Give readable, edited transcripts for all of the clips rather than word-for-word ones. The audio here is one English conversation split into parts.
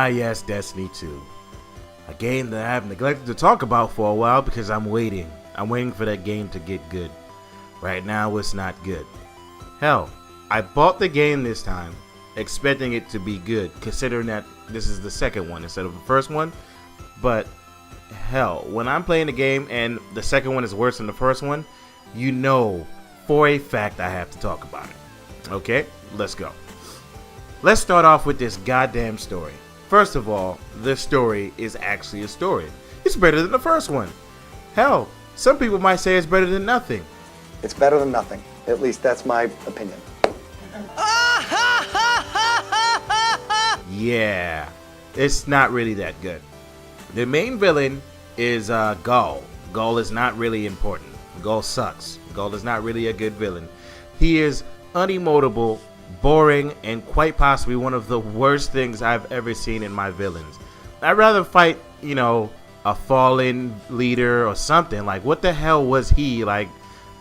Ah yes, Destiny 2. A game that I have neglected to talk about for a while because I'm waiting. I'm waiting for that game to get good. Right now it's not good. Hell, I bought the game this time expecting it to be good, considering that this is the second one instead of the first one. But hell, when I'm playing the game and the second one is worse than the first one, you know for a fact I have to talk about it. Okay, let's go. Let's start off with this goddamn story. First of all, the story is actually a story. It's better than the first one. Hell, some people might say it's better than nothing. It's better than nothing. At least that's my opinion. Yeah, it's not really that good. The main villain is Gaul. Gaul is not really important. Gaul sucks. Gaul is not really a good villain. He is unemotional, boring, and quite possibly one of the worst things I've ever seen in my villains. I'd rather fight, a fallen leader or something. Like, what the hell was he? Like,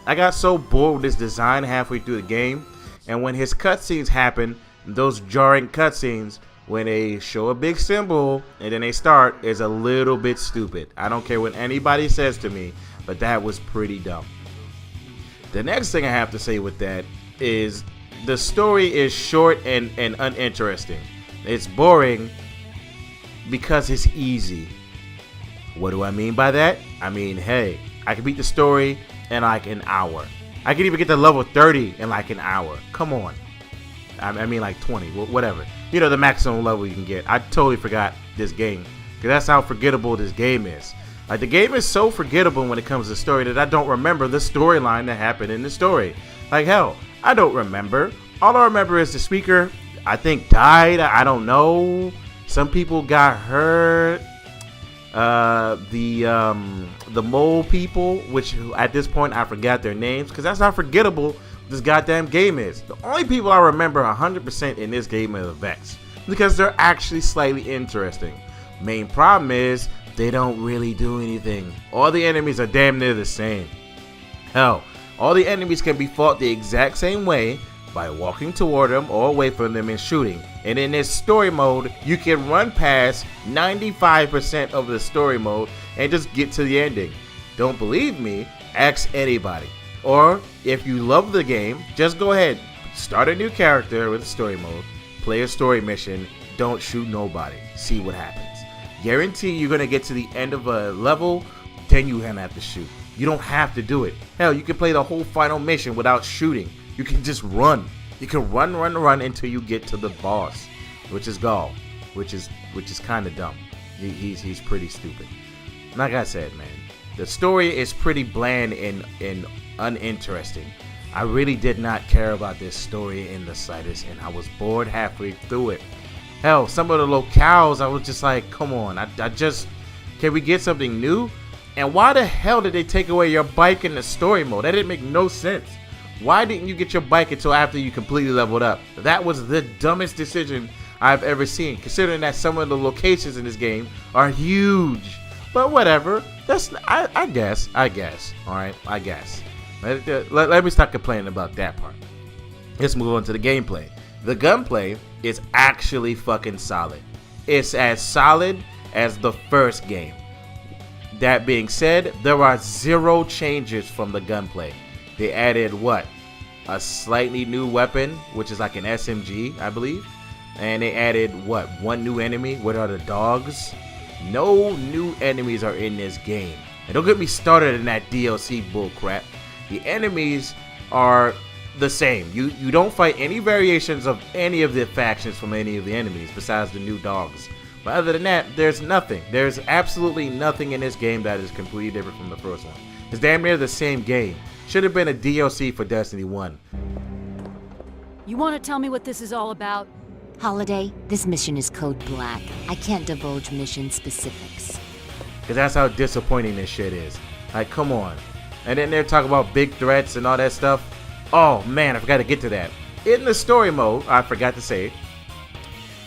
I got so bored with his design halfway through the game, and when his cutscenes happen, those jarring cutscenes, when they show a big symbol and then they start, is a little bit stupid. I don't care what anybody says to me, but that was pretty dumb. The next thing I have to say with that is the story is short and uninteresting. It's boring because it's easy. What do I mean by that? I mean, hey, I can beat the story in like an hour. I can even get to level 30 in like an hour. Come on. I mean like 20, whatever. The maximum level you can get. I totally forgot this game, because that's how forgettable this game is. Like, the game is so forgettable when it comes to story that I don't remember the storyline that happened in the story. Like, hell, I don't remember. All I remember is the speaker, I think, died. I don't know. Some people got hurt. The mole people, which at this point I forgot their names, because that's how forgettable this goddamn game is. The only people I remember 100% in this game are the Vex, because they're actually slightly interesting. Main problem is they don't really do anything. All the enemies are damn near the same. Hell, all the enemies can be fought the exact same way by walking toward them or away from them and shooting. And in this story mode, you can run past 95% of the story mode and just get to the ending. Don't believe me? Ask anybody. Or if you love the game, just go ahead, start a new character with a story mode, play a story mission, don't shoot nobody, see what happens. Guarantee you're gonna get to the end of a level, then you're gonna have to shoot. You don't have to do it. Hell, you can play the whole final mission without shooting. You can just run. You can run until you get to the boss, which is Gaul, which is kind of dumb. He's pretty stupid. Like I said, man, the story is pretty bland and uninteresting. I really did not care about this story in the slightest, and I was bored halfway through it. Hell, some of the locales, I was just like, come on, can we get something new? And why the hell did they take away your bike in the story mode? That didn't make no sense. Why didn't you get your bike until after you completely leveled up? That was the dumbest decision I've ever seen, considering that some of the locations in this game are huge. But whatever, I guess, alright, I guess. Let me stop complaining about that part. Let's move on to the gameplay. The gunplay is actually fucking solid. It's as solid as the first game. That being said, there are zero changes from the gunplay. They added a slightly new weapon, which is like an SMG, I believe. And they added one new enemy. What are the dogs? No new enemies are in this game. And don't get me started in that DLC bullcrap. The enemies are the same. You don't fight any variations of any of the factions from any of the enemies besides the new dogs. But other than that, there's nothing. There's absolutely nothing in this game that is completely different from the first one. It's damn near the same game. Should have been a DLC for Destiny 1. You want to tell me what this is all about? Holiday, this mission is code black. I can't divulge mission specifics. Because that's how disappointing this shit is. Like, come on. And then they're talking about big threats and all that stuff. Oh man, I forgot to get to that. In the story mode, I forgot to say,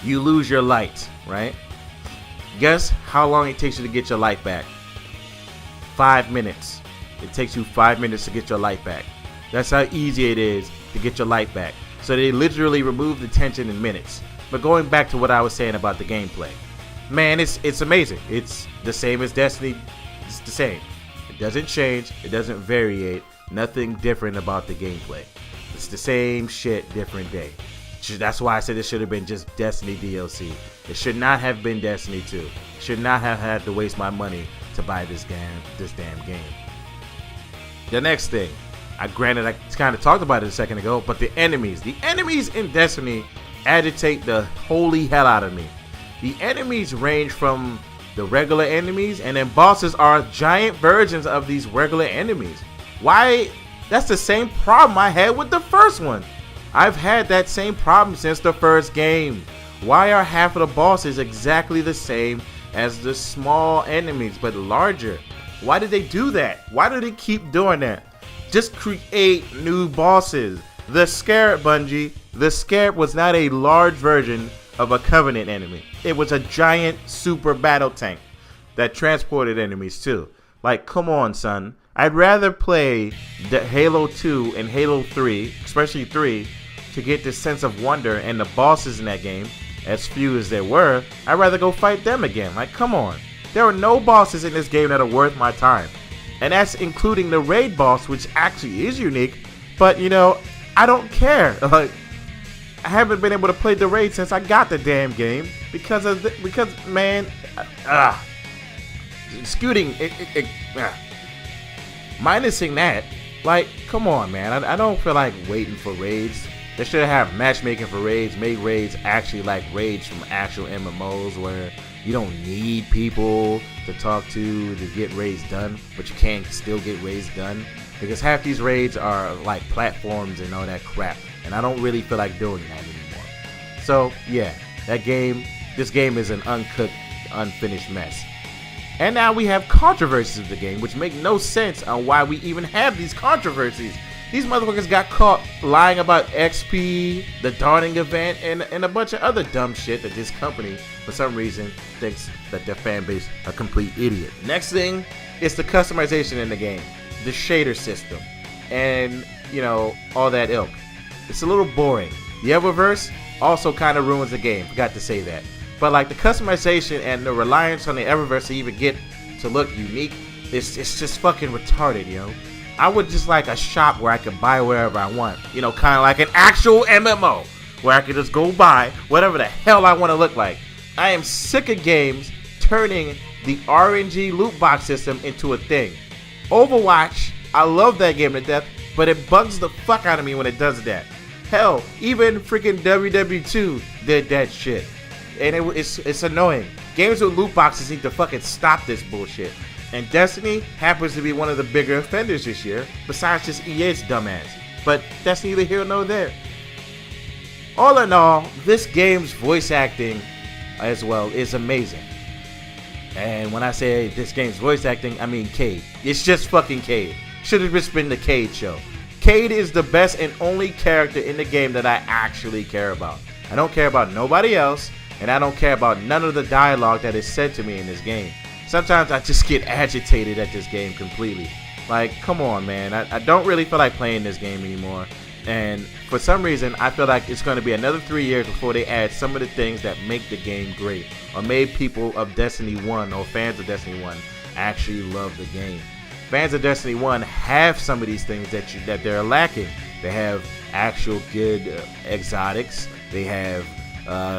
you lose your light, right? Guess how long it takes you to get your light back? 5 minutes. It takes you 5 minutes to get your light back. That's how easy it is to get your light back. So they literally remove the tension in minutes. But going back to what I was saying about the gameplay, man, it's amazing. It's the same as Destiny. It's the same. It doesn't change. It doesn't variate. Nothing different about the gameplay. It's the same shit, different day. That's why I said it should have been just Destiny DLC. It should not have been Destiny 2. Should not have had to waste my money to buy this damn game. The next thing, granted I kind of talked about it a second ago, but the enemies in Destiny agitate the holy hell out of me. The enemies range from the regular enemies, and then bosses are giant versions of these regular enemies. Why? That's the same problem I had with the first one. I've had that same problem since the first game. Why are half of the bosses exactly the same as the small enemies but larger? Why did they do that? Why do they keep doing that? Just create new bosses. The Scarab, Bungie, the Scarab was not a large version of a Covenant enemy. It was a giant super battle tank that transported enemies too. Like, come on, son. I'd rather play the Halo 2 and Halo 3, especially 3, to get this sense of wonder and the bosses in that game, as few as there were. I'd rather go fight them again. Like, come on. There are no bosses in this game that are worth my time. And that's including the raid boss, which actually is unique. But, you know, I don't care. Like, I haven't been able to play the raid since I got the damn game because man, scooting, minusing that, like, come on, man. I don't feel like waiting for raids. They should have matchmaking for raids, make raids actually like raids from actual MMOs where you don't need people to talk to get raids done, but you can still get raids done. Because half these raids are like platforms and all that crap, and I don't really feel like doing that anymore. So yeah, this game is an uncooked, unfinished mess. And now we have controversies of the game, which make no sense on why we even have these controversies. These motherfuckers got caught lying about XP, the Dawning event, and a bunch of other dumb shit that this company, for some reason, thinks that their fan base a complete idiot. Next thing is the customization in the game, the shader system, and, you know, all that ilk. It's a little boring. The Eververse also kind of ruins the game, forgot to say that. But like the customization and the reliance on the Eververse to even get to look unique, it's just fucking retarded, yo. I would just like a shop where I could buy wherever I want. You know, kind of like an actual MMO where I could just go buy whatever the hell I want to look like. I am sick of games turning the RNG loot box system into a thing. Overwatch, I love that game to death, but it bugs the fuck out of me when it does that. Hell, even freaking WW2 did that shit. And it's annoying. Games with loot boxes need to fucking stop this bullshit. And Destiny happens to be one of the bigger offenders this year, besides just EA's dumbass. But that's neither here nor there. All in all, this game's voice acting as well is amazing. And when I say this game's voice acting, I mean Cade. It's just fucking Cade. Should have just been the Cade show. Cade is the best and only character in the game that I actually care about. I don't care about nobody else, and I don't care about none of the dialogue that is said to me in this game. Sometimes I just get agitated at this game completely. Like, come on, man. I don't really feel like playing this game anymore. And for some reason, I feel like it's going to be another 3 years before they add some of the things that make the game great, or made people of Destiny 1 or fans of Destiny 1 actually love the game. Fans of Destiny 1 have some of these things that they're lacking. They have actual good exotics. They have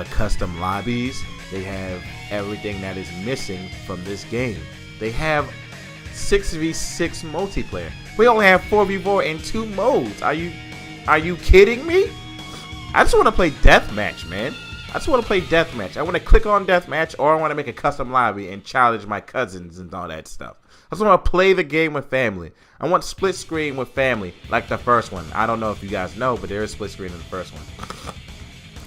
custom lobbies. They have everything that is missing from this game. They have 6v6 multiplayer. We only have 4v4 in 2 modes. Are you kidding me? I just want to play deathmatch, man. I just want to play deathmatch. I want to click on deathmatch, or I want to make a custom lobby and challenge my cousins and all that stuff. I just want to play the game with family. I want split screen with family, like the first one. I don't know if you guys know, but there is split screen in the first one.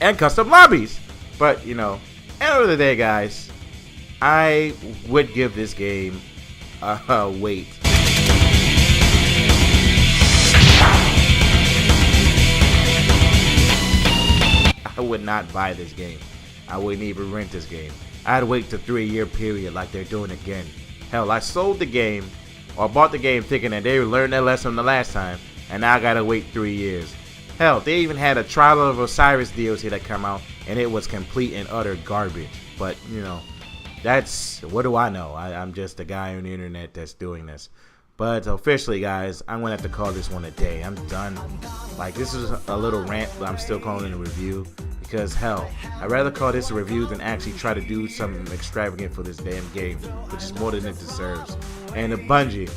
And custom lobbies. But, you know, end of the day, guys, I would give this game a wait. I would not buy this game. I wouldn't even rent this game. I'd wait the 3-year period like they're doing again. Hell, I sold the game, or bought the game thinking that they learned their lesson the last time, and now I gotta wait 3 years. Hell, they even had a Trial of Osiris DLC that come out, and it was complete and utter garbage. But, you know, That's, what do I know? I'm just a guy on the internet that's doing this. But officially, guys, I'm gonna have to call this one a day. I'm done. Like, this is a little rant, but I'm still calling it a review. Because hell, I'd rather call this a review than actually try to do something extravagant for this damn game, which is more than it deserves. And a Bungie,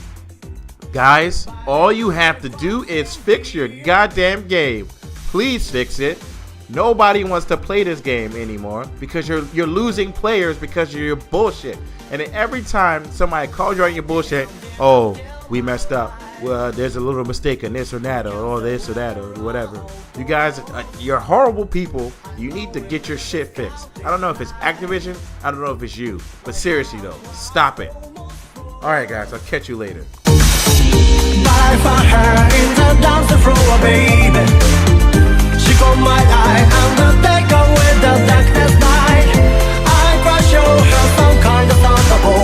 guys, all you have to do is fix your goddamn game. Please fix it. Nobody wants to play this game anymore because you're losing players because of your bullshit. And then every time somebody calls you on your bullshit, oh, we messed up. Well, there's a little mistake in this or that, or this or that, or whatever. You guys, you're horrible people. You need to get your shit fixed. I don't know if it's Activision. I don't know if it's you. But seriously, though, stop it. All right, guys, I'll catch you later. I found her in the dance floor, baby. She caught my eye and the take away the darkness night. I crush her some kind of thunderbolt.